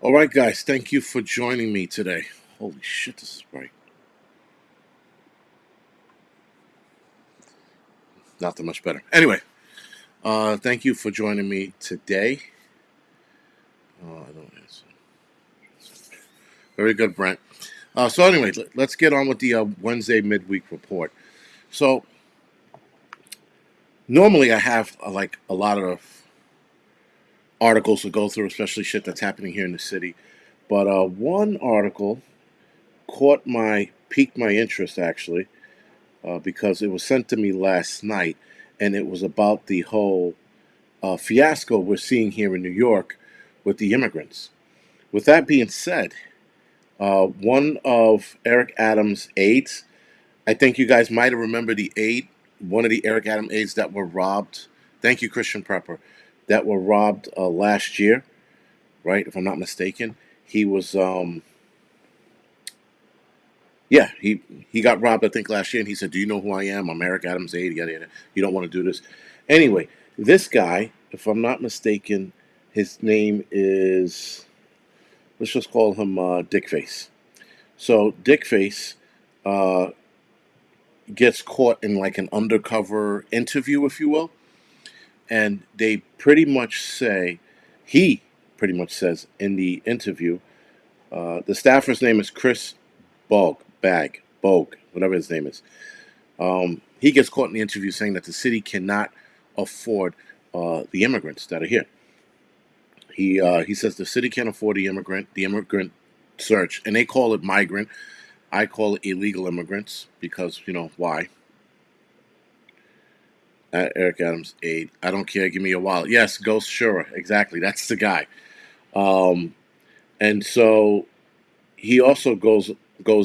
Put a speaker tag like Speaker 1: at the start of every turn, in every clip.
Speaker 1: All right, guys, thank you for joining me today. Holy shit, this is bright. Not that much better. Anyway, thank you for joining me today. I don't. Very good, Brent. So anyway, let's get on with the Wednesday midweek report. So normally I have like a lot of articles to go through, especially shit that's happening here in the city. But one article piqued my interest actually, because it was sent to me last night, and it was about the whole fiasco we're seeing here in New York with the immigrants. With that being said, one of Eric Adams' aides, I think you guys might have remembered the aide, one of the Eric Adams aides that were robbed. Thank you, Christian Prepper, that were robbed last year, right? If I'm not mistaken, he was, yeah, he got robbed. I think last year, and he said, "Do you know who I am? I'm Eric Adams' aide. Yada yada. You don't want to do this." Anyway, this guy, if I'm not mistaken, his name is, let's just call him Dickface. So Dickface uh, gets caught in like an undercover interview, if you will, and they pretty much say, he pretty much says in the interview, the staffer's name is Chris Bogue, whatever his name is. He gets caught in the interview saying that the city cannot afford the immigrants that are here. He says the city can't afford the immigrant search, and they call it migrant. I call it illegal immigrants because you know why. Eric Adams aide. I don't care. Give me your wallet. Yes, Ghost Shura. Exactly. That's the guy. Um, and so he also goes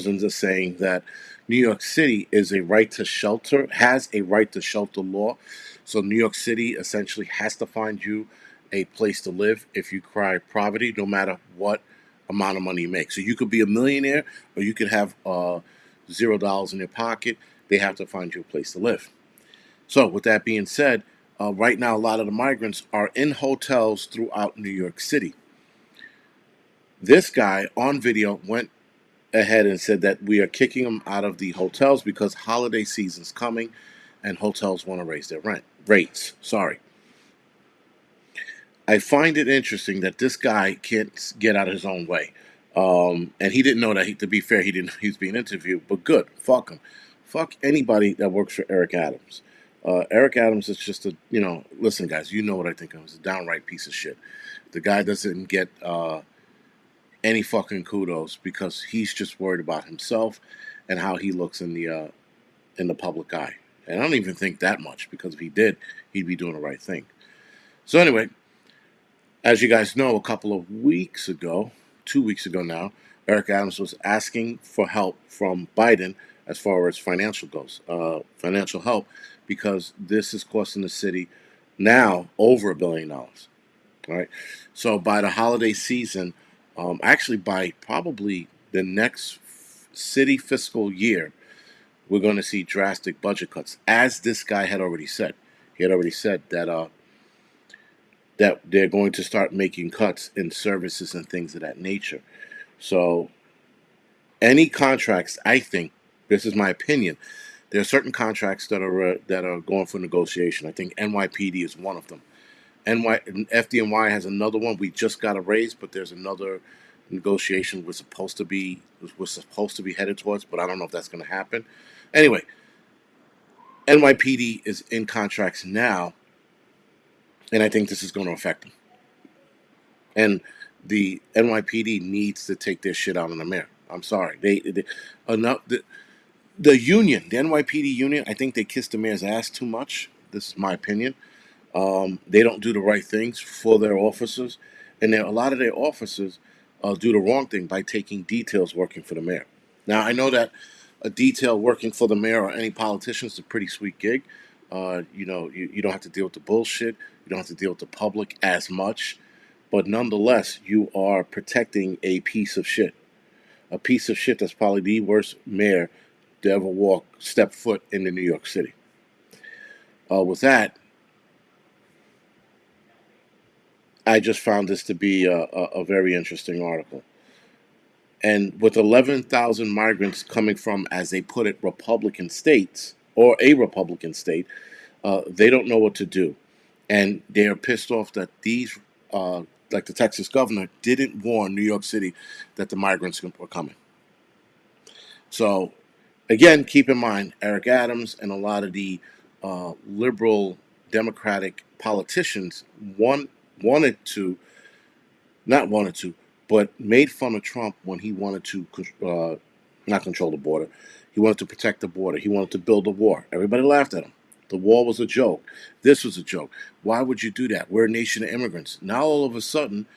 Speaker 1: into saying that New York City is a right to shelter, has a right to shelter law. So New York City essentially has to find you a place to live if you cry poverty, no matter what amount of money you make. So you could be a millionaire or you could have $0 in your pocket. They have to find you a place to live. So with that being said, right now a lot of the migrants are in hotels throughout New York City. This guy on video went ahead and said that we are kicking them out of the hotels because holiday season's coming and hotels want to raise their rates. Sorry. I find it interesting that this guy can't get out of his own way. And he didn't know that, to be fair, he didn't know he was being interviewed, but good. Fuck him. Fuck anybody that works for Eric Adams. Eric Adams is just a, listen, guys, you know what I think of him. He's a downright piece of shit. The guy doesn't get any fucking kudos because he's just worried about himself and how he looks in the public eye. And I don't even think that much because if he did, he'd be doing the right thing. So anyway, as you guys know, a couple of weeks ago, 2 weeks ago now, Eric Adams was asking for help from Biden as far as financial help, because this is costing the city now over $1 billion. All right. So by the holiday season, actually by probably the next city fiscal year, we're going to see drastic budget cuts, as this guy had already said. He had already said that they're going to start making cuts in services and things of that nature. So any contracts, I think, this is my opinion, there are certain contracts that are going for negotiation. I think NYPD is one of them. FDNY has another one. We just got a raise, but there's another negotiation we're supposed to be headed towards, but I don't know if that's going to happen. Anyway, NYPD is in contracts now, and I think this is going to affect them. And the NYPD needs to take their shit out on the mayor. I'm sorry, they enough the union, the NYPD union. I think they kissed the mayor's ass too much. This is my opinion. They don't do the right things for their officers, and a lot of their officers do the wrong thing by taking details working for the mayor. Now, I know that a detail working for the mayor or any politician is a pretty sweet gig. You don't have to deal with the bullshit. You don't have to deal with the public as much, but nonetheless, you are protecting a piece of shit that's probably the worst mayor to ever step foot into New York City. With that, I just found this to be a very interesting article. And with 11,000 migrants coming from, as they put it, Republican states or a Republican state, they don't know what to do. And they are pissed off that these, like the Texas governor, didn't warn New York City that the migrants were coming. So, again, keep in mind, Eric Adams and a lot of the liberal Democratic politicians wanted to, not wanted to, but made fun of Trump when he wanted to not control the border. He wanted to protect the border. He wanted to build a wall. Everybody laughed at him. The wall was a joke. This was a joke. Why would you do that? We're a nation of immigrants. Now, all of a sudden,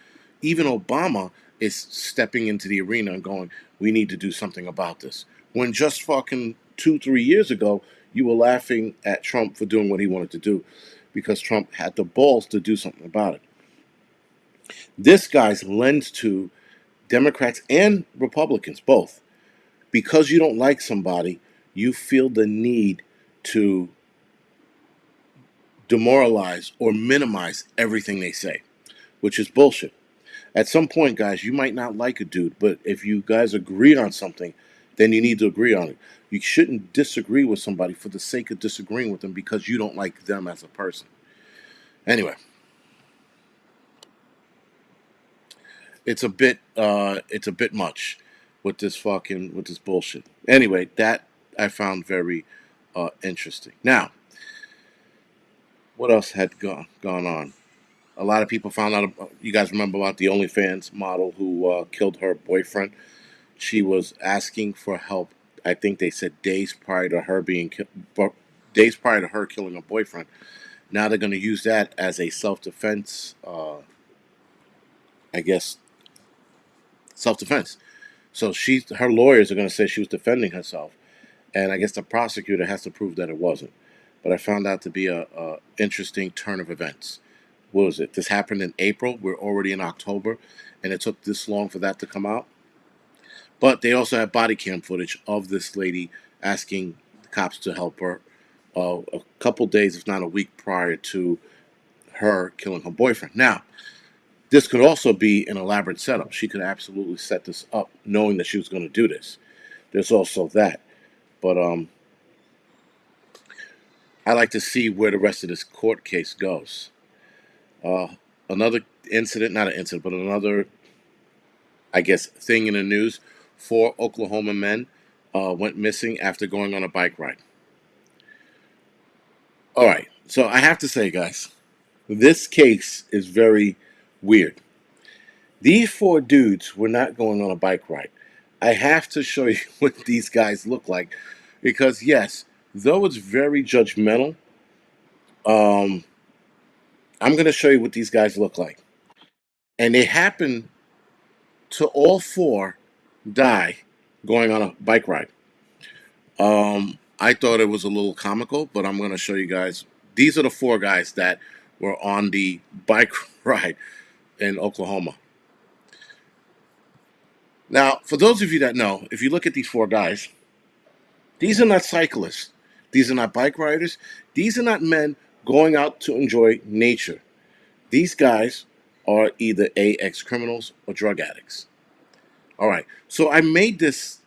Speaker 1: even Obama is stepping into the arena and going, we need to do something about this. When just fucking 2, 3 years ago, you were laughing at Trump for doing what he wanted to do because Trump had the balls to do something about it. This guy's lends to Democrats and Republicans, both. Because you don't like somebody, you feel the need to demoralize or minimize everything they say, which is bullshit. At some point, guys, you might not like a dude, but if you guys agree on something, then you need to agree on it. You shouldn't disagree with somebody for the sake of disagreeing with them because you don't like them as a person. Anyway, it's a bit much with this bullshit. Anyway, that I found very interesting. Now, what else had gone on? A lot of people found out. You guys remember about the OnlyFans model who killed her boyfriend? She was asking for help. I think they said days prior to her days prior to her killing her boyfriend. Now they're going to use that as a self-defense. I guess self-defense. So her lawyers are going to say she was defending herself, and I guess the prosecutor has to prove that it wasn't. But I found out to be a interesting turn of events. What was it? This happened in April. We're already in October, and it took this long for that to come out. But they also had body cam footage of this lady asking the cops to help her a couple days, if not a week, prior to her killing her boyfriend. Now, this could also be an elaborate setup. She could absolutely set this up knowing that she was going to do this. There's also that. But I like to see where the rest of this court case goes. Uh, Another incident, not an incident, but another, I guess, thing in the news. 4 Oklahoma men went missing after going on a bike ride. All right, so I have to say, guys, this case is very weird. These 4 dudes were not going on a bike ride. I have to show you what these guys look like because, yes, though it's very judgmental, um, I'm going to show you what these guys look like. And they happen to all 4 die going on a bike ride. I thought it was a little comical, but I'm going to show you guys. These are the 4 guys that were on the bike ride in Oklahoma. Now, for those of you that know, if you look at these 4 guys, these are not cyclists. These are not bike riders. These are not men going out to enjoy nature. These guys are either ex-criminals or drug addicts. All right. So I made this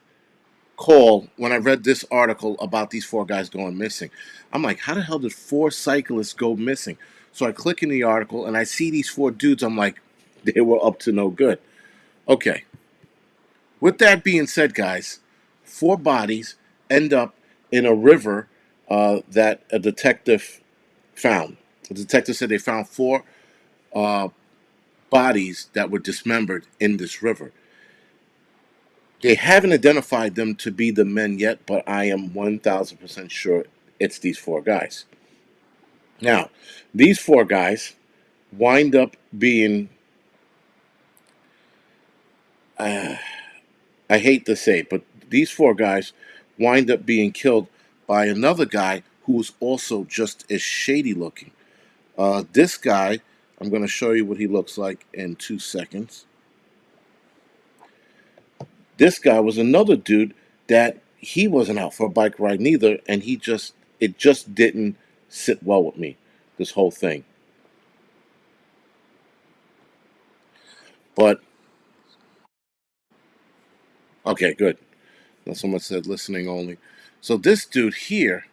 Speaker 1: call when I read this article about these 4 guys going missing. I'm like, how the hell did 4 cyclists go missing? So I click in the article and I see these 4 dudes. I'm like, they were up to no good. Okay. With that being said, guys, 4 bodies end up in a river that a detective found. The detective said they found 4 bodies that were dismembered in this river. They haven't identified them to be the men yet, but I am 1,000% sure it's these 4 guys. Now, these 4 guys wind up being, I hate to say it, but these 4 guys wind up being killed by another guy who was also just as shady looking. This guy, I'm going to show you what he looks like in 2 seconds. This guy was another dude that he wasn't out for a bike ride neither, and it just didn't sit well with me, this whole thing. But okay, good. Now someone said listening only. So this dude here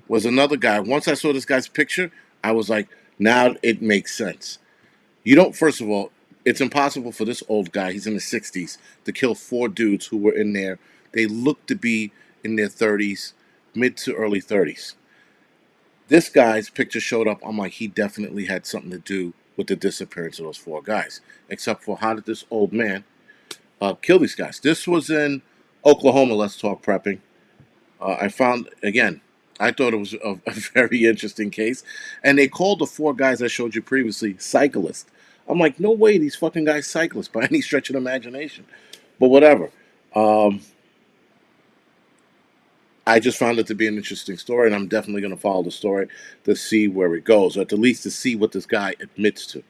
Speaker 1: was another guy. Once I saw this guy's picture, I was like, now it makes sense. You don't, first of all, it's impossible for this old guy, he's in the 60s, to kill four dudes who were in there. They looked to be in their 30s, mid to early 30s. This guy's picture showed up. I'm like, he definitely had something to do with the disappearance of those four guys. Except for how did this old man kill these guys? This was in Oklahoma. Let's talk prepping. I found, again, I thought it was a very interesting case. And they called the four guys I showed you previously cyclists. I'm like, no way these fucking guys cyclists by any stretch of the imagination. But whatever. Um, I just found it to be an interesting story, and I'm definitely going to follow the story to see where it goes, or at the least to see what this guy admits to.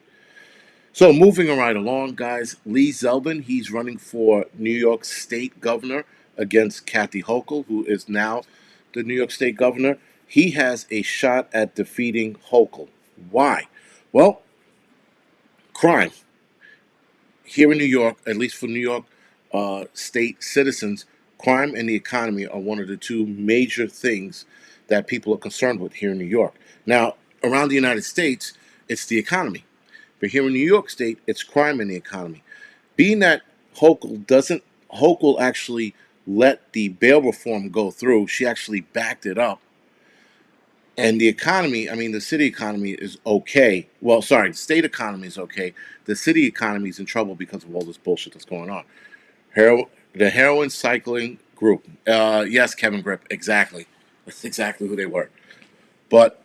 Speaker 1: So, moving right along, guys, Lee Zeldin, he's running for New York State governor against Kathy Hochul, who is now the New York State governor. He has a shot at defeating Hochul. Why? Well, crime. Here in New York, at least for New York state citizens, crime and the economy are one of the two major things that people are concerned with here in New York. Now, around the United States, it's the economy. But here in New York State, it's crime and the economy. Being that Hochul actually let the bail reform go through, she actually backed it up. And the economy, I mean, the city economy is okay. Well, sorry, the state economy is okay. The city economy is in trouble because of all this bullshit that's going on. The heroin cycling group. Yes, Kevin Grip, exactly. That's exactly who they were. But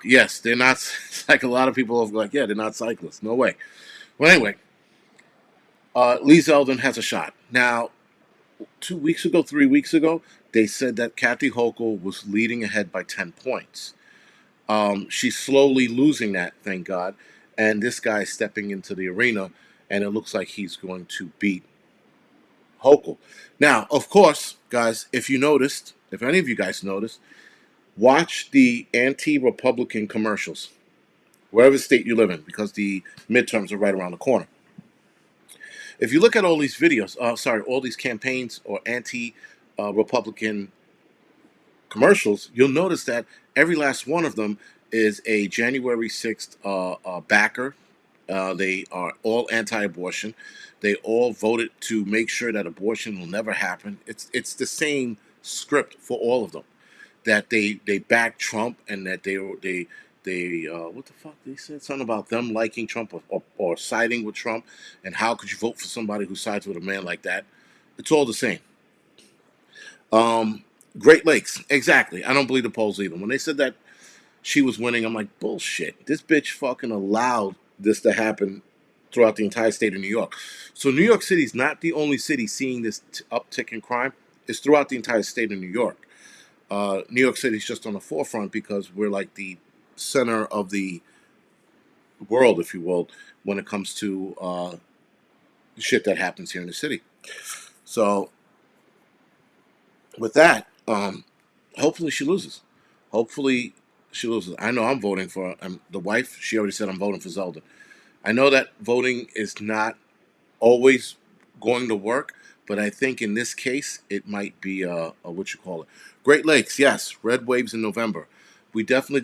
Speaker 1: yes, they're not like a lot of people are like, yeah, they're not cyclists. No way. Well, anyway, Lee Zeldin has a shot. Now, 2 weeks ago, 3 weeks ago, they said that Kathy Hochul was leading ahead by 10 points. She's slowly losing that, thank God. And this guy is stepping into the arena, and it looks like he's going to beat Hochul. Now, of course, guys, if you noticed, if any of you guys noticed, watch the anti-Republican commercials, wherever state you live in, because the midterms are right around the corner. If you look at all these videos, all these campaigns or anti-Republican commercials, you'll notice that every last one of them is a January 6th backer. They are all anti-abortion. They all voted to make sure that abortion will never happen. It's the same script for all of them. That they back Trump and that they what the fuck they said something about them liking Trump or siding with Trump, and how could you vote for somebody who sides with a man like that? It's all the same. Um, Great Lakes, exactly. I don't believe the polls either. When they said that she was winning, I'm like, bullshit. This bitch fucking allowed this to happen throughout the entire state of New York. So New York City is not the only city seeing this uptick in crime. It's throughout the entire state of New York. New York City is just on the forefront because we're like the center of the world, if you will, when it comes to shit that happens here in the city. So with that, hopefully she loses. Hopefully she loses. I know I'm voting for the wife. She already said I'm voting for Zelda. I know that voting is not always going to work, but I think in this case it might be a what you call it. Great Lakes, yes, red waves in November. We're definitely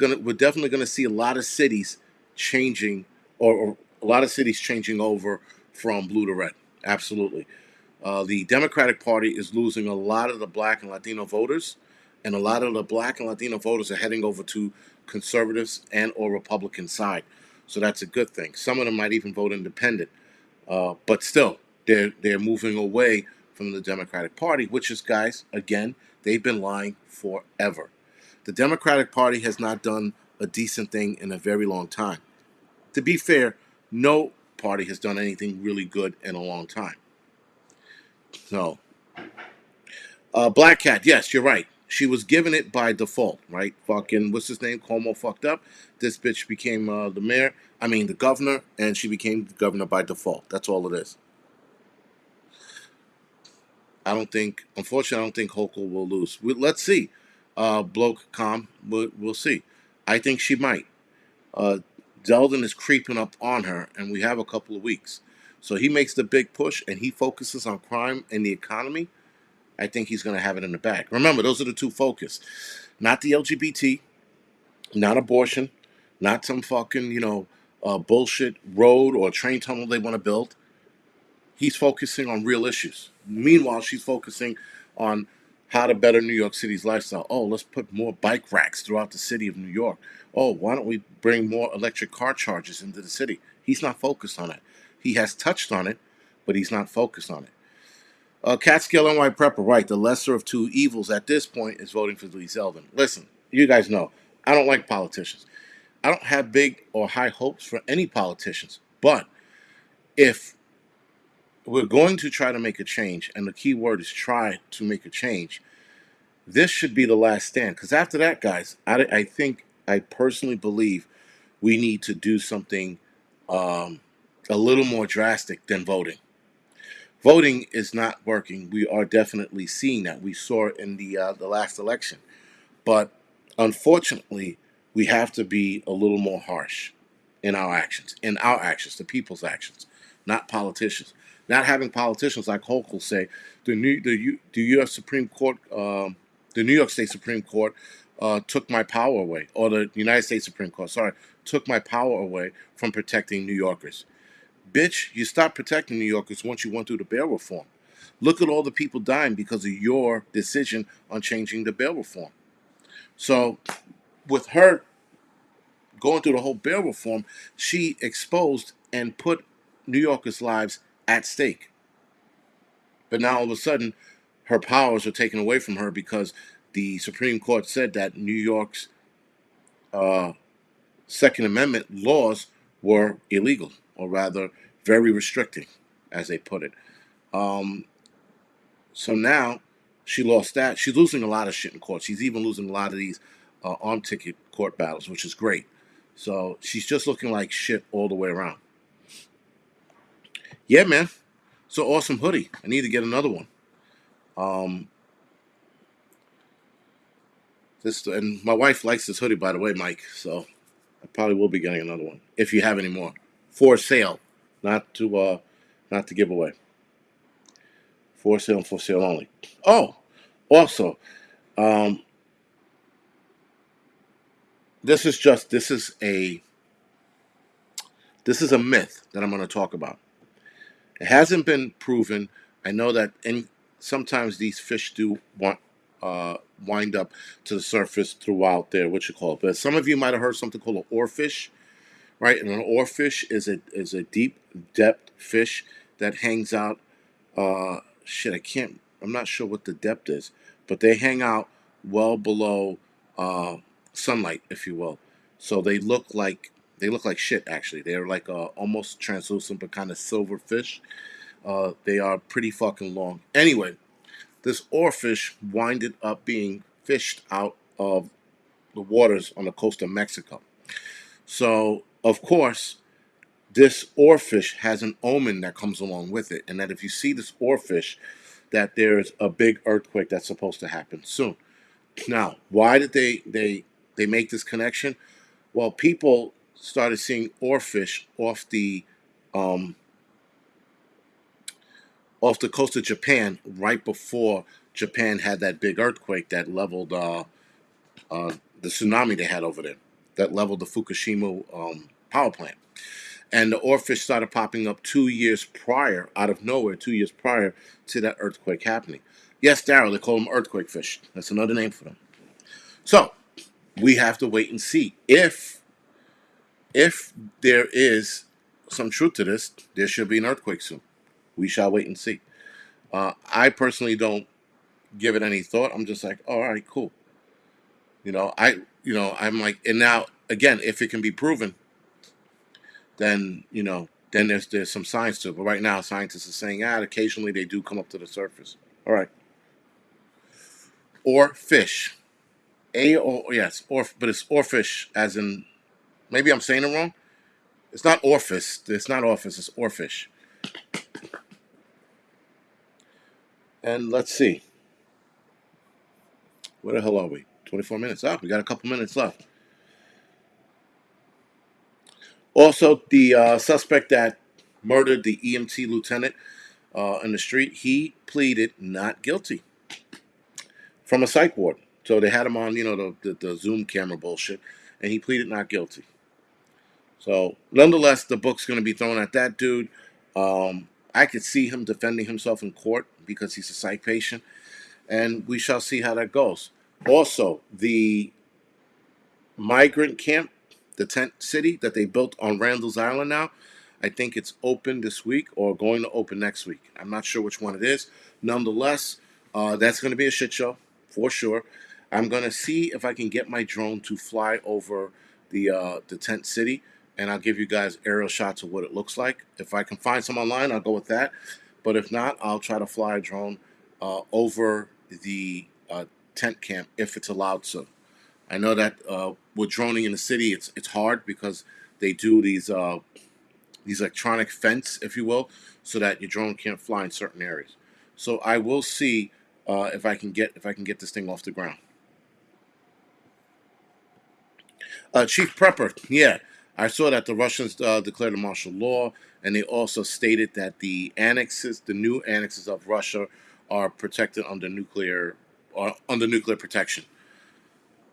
Speaker 1: gonna see a lot of cities changing, or a lot of cities changing over from blue to red. Absolutely. The Democratic Party is losing a lot of the black and Latino voters, and a lot of the black and Latino voters are heading over to conservatives and or Republican side. So that's a good thing. Some of them might even vote independent, but still, they're moving away from the Democratic Party, which is, guys, again, they've been lying forever. The Democratic Party has not done a decent thing in a very long time. To be fair, no party has done anything really good in a long time. So, Black Cat, yes, you're right. She was given it by default, right? Fucking, what's his name? Cuomo fucked up. This bitch became the mayor. I mean, the governor, and she became the governor by default. That's all it is. Unfortunately, I don't think Hochul will lose. Let's see. Bloke, calm. We'll see. I think she might. Uh, Zeldin is creeping up on her, and we have a couple of weeks. So he makes the big push, and he focuses on crime and the economy. I think he's going to have it in the bag. Remember, those are the two focus, not the LGBT, not abortion, not some fucking bullshit road or train tunnel they want to build. He's focusing on real issues. Meanwhile, she's focusing on how to better New York City's lifestyle. Oh, let's put more bike racks throughout the city of New York. Oh, why don't we bring more electric car chargers into the city? He's not focused on it. He has touched on it, but he's not focused on it. Catskill and White Prepper, right? The lesser of two evils at this point is voting for Lee Zeldin. Listen, you guys know I don't like politicians. I don't have big or high hopes for any politicians. But if we're going to try to make a change, and the key word is try to make a change, this should be the last stand. Because after that, guys, I personally believe we need to do something a little more drastic than voting. Voting is not working. We are definitely seeing that. We saw it in the last election. But unfortunately, we have to be a little more harsh in our actions, the people's actions, not politicians. Not having politicians like Hochul say, the U.S. Supreme Court, the New York State Supreme Court took my power away, or the United States Supreme Court, sorry, took my power away from protecting New Yorkers. Bitch, you stopped protecting New Yorkers once you went through the bail reform. Look at all the people dying because of your decision on changing the bail reform. So, with her going through the whole bail reform, she exposed and put New Yorkers' lives at stake. But now all of a sudden, her powers are taken away from her because the Supreme Court said that New York's uh, Second Amendment laws were illegal, or rather, very restricting, as they put it. Um, so now she lost that. She's losing a lot of shit in court. She's even losing a lot of these arm ticket court battles, which is great. So she's just looking like shit all the way around. Yeah, man. So awesome hoodie. I need to get another one. Um, this and my wife likes this hoodie, by the way, Mike. So I probably will be getting another one if you have any more for sale, not to give away. For sale and for sale only. Oh, also, um, this is a myth that I'm going to talk about. It hasn't been proven. I know that sometimes these fish do wind up to the surface throughout their what you call it. But some of you might have heard something called an oarfish, right? And an oarfish is a deep depth fish that hangs out. Shit, I can't. I'm not sure what the depth is, but they hang out well below sunlight, if you will. So they look like shit. Actually, they're like almost translucent, but kind of silver fish. They are pretty fucking long. Anyway, this oarfish winded up being fished out of the waters on the coast of Mexico. So, of course, this oarfish has an omen that comes along with it, and that if you see this oarfish, that there's a big earthquake that's supposed to happen soon. Now, why did they make this connection? Well, people started seeing oarfish um, off the coast of Japan right before Japan had that big earthquake that leveled the tsunami they had over there, that leveled the Fukushima power plant. And the oarfish started popping up 2 years prior, out of nowhere, 2 years prior to that earthquake happening. Yes, Daryl, they call them earthquake fish. That's another name for them. So we have to wait and see if there is some truth to this. There should be an earthquake soon. We shall wait and see. I personally don't give it any thought. I'm just like, oh, all right, cool. I'm like, and now again, if it can be proven, then then there's some science to it. But right now, scientists are saying, occasionally they do come up to the surface. All right, or fish, yes, but it's or fish, as in maybe I'm saying it wrong. It's not orifice. It's not orifice. It's orfish. And let's see, where the hell are we? 24 minutes up. We got a couple minutes left. Also, the suspect that murdered the EMT lieutenant in the street, he pleaded not guilty from a psych ward. So they had him on, the Zoom camera bullshit, and he pleaded not guilty. So, nonetheless, the book's going to be thrown at that dude. I could see him defending himself in court because he's a psych patient, and we shall see how that goes. Also, the migrant camp, the tent city that they built on Randall's Island now, I think it's open this week or going to open next week. I'm not sure which one it is. Nonetheless, that's going to be a shit show for sure. I'm going to see if I can get my drone to fly over the tent city, and I'll give you guys aerial shots of what it looks like. If I can find some online, I'll go with that. But if not, I'll try to fly a drone over the tent camp if it's allowed to. I know that with droning in the city, it's hard because they do these electronic fence, if you will, so that your drone can't fly in certain areas. So I will see if I can get this thing off the ground. Chief Prepper, yeah, I saw that the Russians declared a martial law, and they also stated that the new annexes of Russia, are protected under nuclear protection.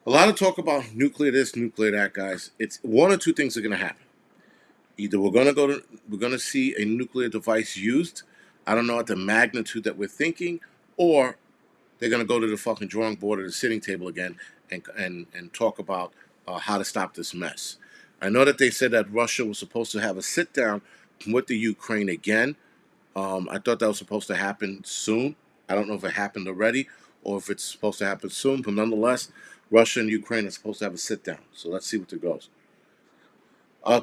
Speaker 1: A lot of talk about nuclear this, nuclear that, guys. It's one or two things are going to happen. Either we're going to see a nuclear device used. I don't know at the magnitude that we're thinking, or they're going to go to the fucking drawing board or the sitting table again and talk about how to stop this mess. I know that they said that Russia was supposed to have a sit down with the Ukraine again. I thought that was supposed to happen soon. I don't know if it happened already or if it's supposed to happen soon, but nonetheless, Russia and Ukraine are supposed to have a sit down. So let's see what it goes.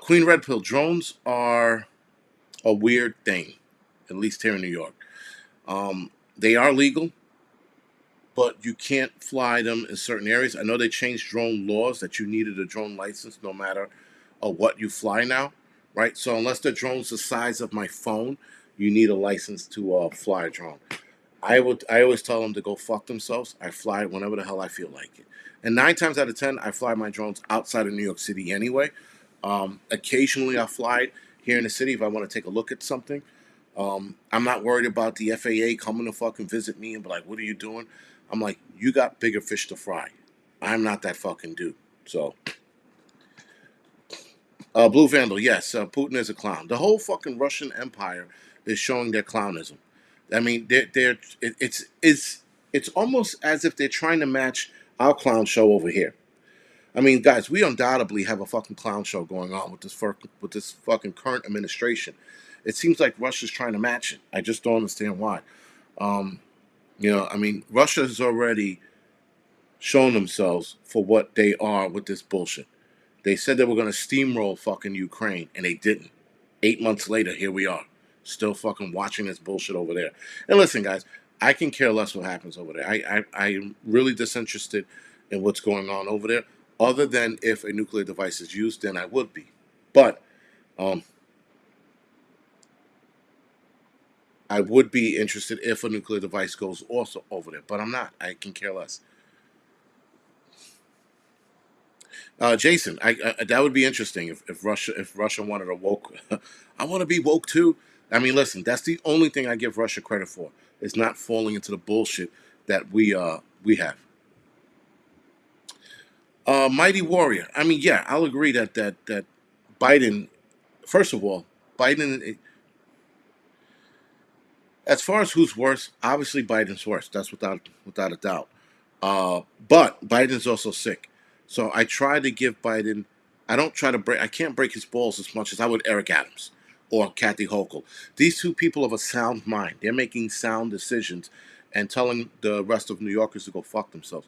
Speaker 1: Queen Red Pill drones are a weird thing, at least here in New York. They are legal, but you can't fly them in certain areas. I know they changed drone laws that you needed a drone license no matter what you fly now, right? So unless the drone's the size of my phone, you need a license to fly a drone. I always tell them to go fuck themselves. I fly it whenever the hell I feel like it. And 9 times out of 10, I fly my drones outside of New York City anyway. Occasionally, I fly it here in the city if I want to take a look at something. I'm not worried about the FAA coming to fucking visit me and be like, "What are you doing?" I'm like, "You got bigger fish to fry. I'm not that fucking dude." So, Blue Vandal, yes, Putin is a clown. The whole fucking Russian Empire is showing their clownism. I mean, it's almost as if they're trying to match our clown show over here. I mean, guys, we undoubtedly have a fucking clown show going on with this fucking current administration. It seems like Russia's trying to match it. I just don't understand why. Um, I mean, Russia has already shown themselves for what they are with this bullshit. They said they were going to steamroll fucking Ukraine, and they didn't. 8 months later, here we are, still fucking watching this bullshit over there. And listen, guys, I can care less what happens over there. I'm really disinterested in what's going on over there. Other than if a nuclear device is used, then I would be. But um, I would be interested if a nuclear device goes also over there. But I'm not. I can care less. Jason, that would be interesting if Russia wanted a woke. I want to be woke too. I mean, listen, that's the only thing I give Russia credit for is not falling into the bullshit that we have. Mighty Warrior. I mean, yeah, I'll agree that Biden. First of all, Biden. As far as who's worse, obviously Biden's worse. That's without a doubt. But Biden's also sick, so I try to give Biden. I don't try to break. I can't break his balls as much as I would Eric Adams or Kathy Hochul. These two people have a sound mind. They're making sound decisions and telling the rest of New Yorkers to go fuck themselves.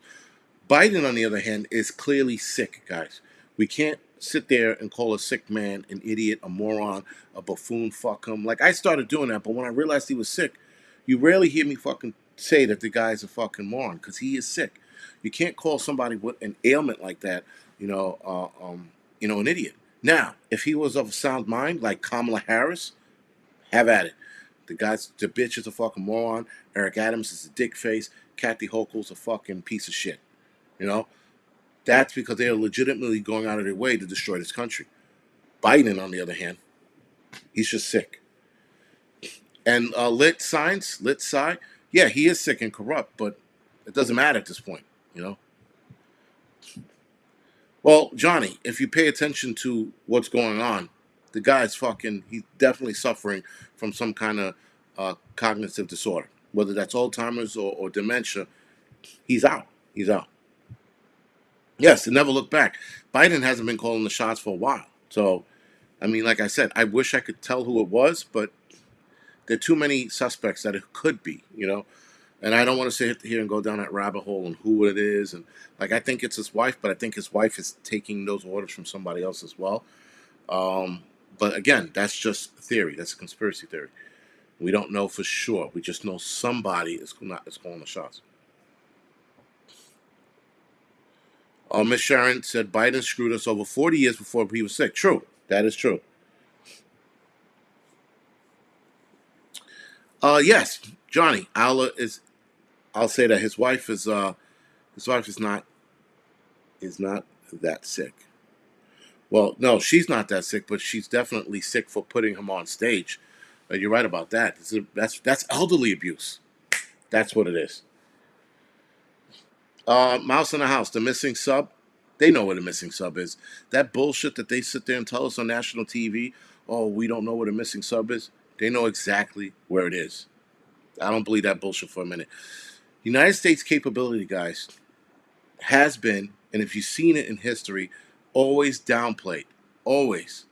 Speaker 1: Biden, on the other hand, is clearly sick, guys. We can't sit there and call a sick man an idiot, a moron, a buffoon, fuck him. Like, I started doing that, but when I realized he was sick, you rarely hear me fucking say that the guy's a fucking moron, because he is sick. You can't call somebody with an ailment like that, an idiot. Now, if he was of sound mind, like Kamala Harris, have at it. The bitch is a fucking moron. Eric Adams is a dick face. Kathy Hochul's a fucking piece of shit. You know, that's because they are legitimately going out of their way to destroy this country. Biden, on the other hand, he's just sick. And lit sci, yeah, he is sick and corrupt, but it doesn't matter at this point, you know. Well, Johnny, if you pay attention to what's going on, the guy's fucking. He's definitely suffering from some kind of cognitive disorder, whether that's Alzheimer's or dementia. He's out. He's out. Yes, to never look back. Biden hasn't been calling the shots for a while. So, I mean, like I said, I wish I could tell who it was, but there are too many suspects that it could be, you know. And I don't want to sit here and go down that rabbit hole and who it is. And like, I think it's his wife, but I think his wife is taking those orders from somebody else as well. Um, but again, that's just theory. That's a conspiracy theory. We don't know for sure. We just know somebody is calling the shots. Miss Sharon said Biden screwed us over 40 years before he was sick. True. That is true. Yes, Johnny. I'll say that his wife is not that sick. Well, no, she's not that sick, but she's definitely sick for putting him on stage. You're right about that. That's elderly abuse. That's what it is. Mouse in the House, the missing sub. They know what a missing sub is. That bullshit that they sit there and tell us on national TV. Oh, we don't know what a missing sub is. They know exactly where it is. I don't believe that bullshit for a minute. United States capability, guys, has been, and if you've seen it in history, always downplayed. Always.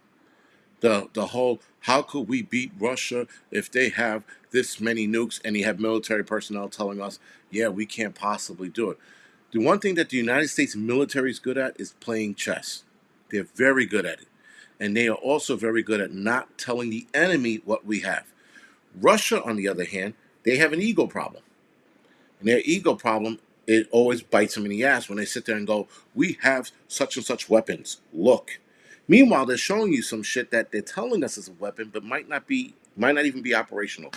Speaker 1: The whole how could we beat Russia if they have this many nukes and you have military personnel telling us, yeah, we can't possibly do it. The one thing that the United States military is good at is playing chess. They're very good at it. And they are also very good at not telling the enemy what we have. Russia, on the other hand, they have an ego problem. And their ego problem, it always bites them in the ass when they sit there and go, we have such and such weapons. Look. Meanwhile, they're showing you some shit that they're telling us is a weapon, but might not even be operational.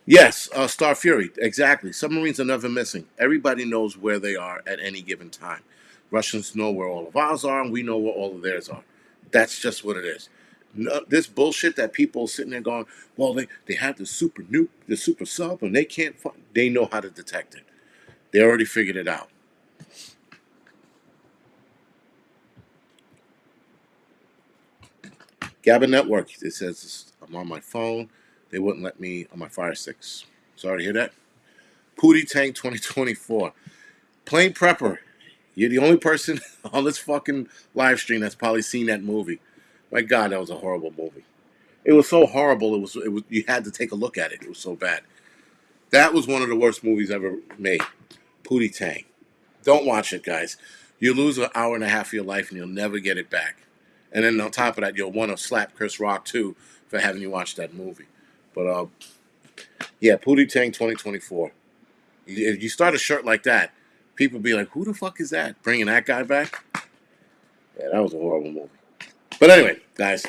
Speaker 1: Yes, Star Fury, exactly. Submarines are never missing. Everybody knows where they are at any given time. Russians know where all of ours are, and we know where all of theirs are. That's just what it is. No, this bullshit that people sitting there going, well, they have the super nuke, the super sub, and they can't find. They know how to detect it. They already figured it out. Gabba Network, it says I'm on my phone. They wouldn't let me on my Fire Sticks. Sorry to hear that. Pootie Tank 2024. Plain Prepper. You're the only person on this fucking live stream that's probably seen that movie. My God, that was a horrible movie. It was so horrible. It was. You had to take a look at it. It was so bad. That was one of the worst movies ever made. Pootie Tang. Don't watch it, guys. You lose an hour and a half of your life and you'll never get it back. And then on top of that, you'll want to slap Chris Rock too for having you watch that movie. But yeah, Pootie Tang 2024. If you start a shirt like that, people be like, "Who the fuck is that?" Bringing that guy back. Yeah, that was a horrible movie. But anyway, guys,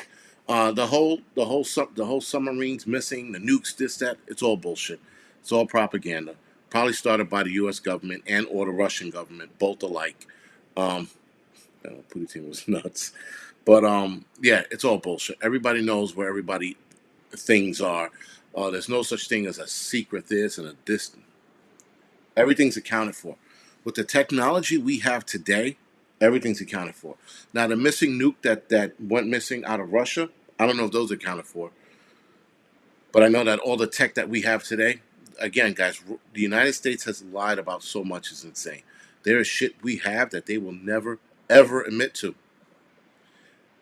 Speaker 1: the whole submarines missing, the nukes, this that, it's all bullshit. It's all propaganda. Probably started by the U.S. government and or the Russian government, both alike. Um, Putin was nuts, but yeah, it's all bullshit. Everybody knows where everybody things are. There's no such thing as a secret this and a this. Everything's accounted for. With the technology we have today, everything's accounted for. Now, the missing nuke that went missing out of Russia, I don't know if those are accounted for, but I know that all the tech that we have today, again, guys, the United States has lied about so much is insane. There is shit we have that they will never, ever admit to.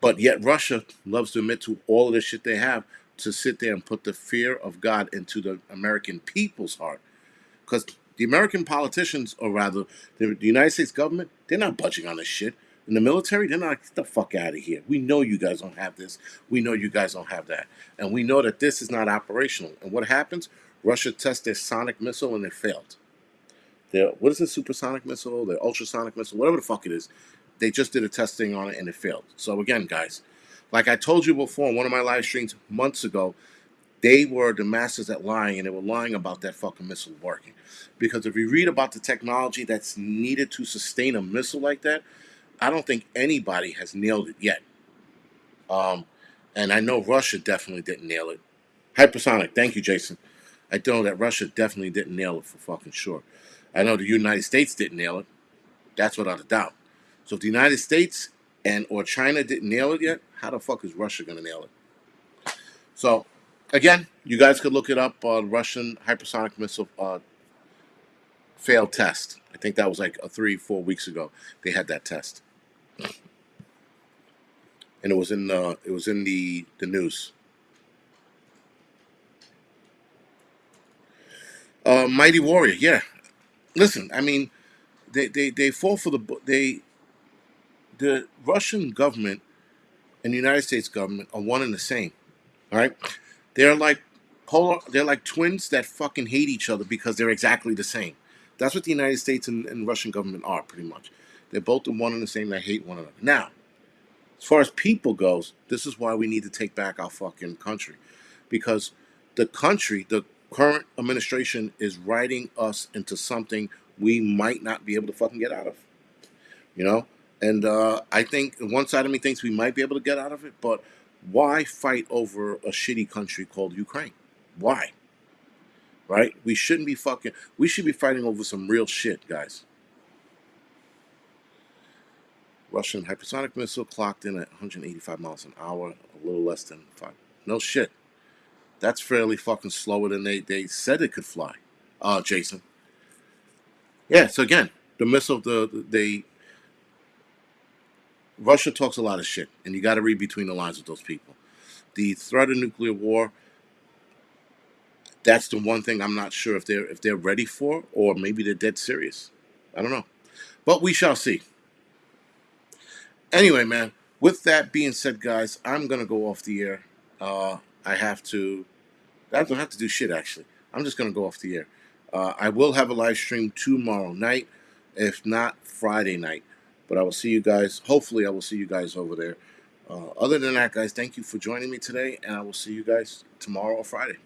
Speaker 1: But yet Russia loves to admit to all of the shit they have to sit there and put the fear of God into the American people's heart. Because the American politicians, or rather the United States government, they're not budging on this shit. In the military, they're not like, get the fuck out of here. We know you guys don't have this. We know you guys don't have that. And we know that this is not operational. And what happens? Russia tests their sonic missile and it failed. What is a supersonic missile? The ultrasonic missile, whatever the fuck it is. They just did a testing on it and it failed. So again, guys, like I told you before in one of my live streams months ago, they were the masters at lying, and they were lying about that fucking missile working. Because if you read about the technology that's needed to sustain a missile like that, I don't think anybody has nailed it yet. Um, and I know Russia definitely didn't nail it. Hypersonic, thank you, Jason. I know that Russia definitely didn't nail it for fucking sure. I know the United States didn't nail it. That's without a doubt. So if the United States and or China didn't nail it yet, how the fuck is Russia gonna nail it? So again, you guys could look it up. Russian hypersonic missile failed test. I think that was like 3-4 weeks ago. They had that test, and it was in the news. Mighty Warrior, yeah. Listen, I mean, they fall for the Russian government and the United States government are one and the same. All right, they're like they're like twins that fucking hate each other because they're exactly the same. That's what the United States and Russian government are pretty much. They're both the one and the same. They hate one another. Now, as far as people goes, this is why we need to take back our fucking country, because the current administration is writing us into something we might not be able to fucking get out of. You know, and I think one side of me thinks we might be able to get out of it, but why fight over a shitty country called Ukraine? Why? Right? We shouldn't be fucking. We should be fighting over some real shit, guys. Russian hypersonic missile clocked in at 185 miles an hour, a little less than 5. No shit. That's fairly fucking slower than they said it could fly. Jason. Yeah. So again, the missile, Russia talks a lot of shit, and you got to read between the lines with those people. The threat of nuclear war. That's the one thing I'm not sure if they're ready for, or maybe they're dead serious. I don't know, but we shall see. Anyway, man. With that being said, guys, I'm gonna go off the air. I have to. I don't have to do shit actually. I'm just gonna go off the air. I will have a live stream tomorrow night, if not Friday night. But I will see you guys. Hopefully, I will see you guys over there. Other than that, guys, thank you for joining me today, and I will see you guys tomorrow or Friday.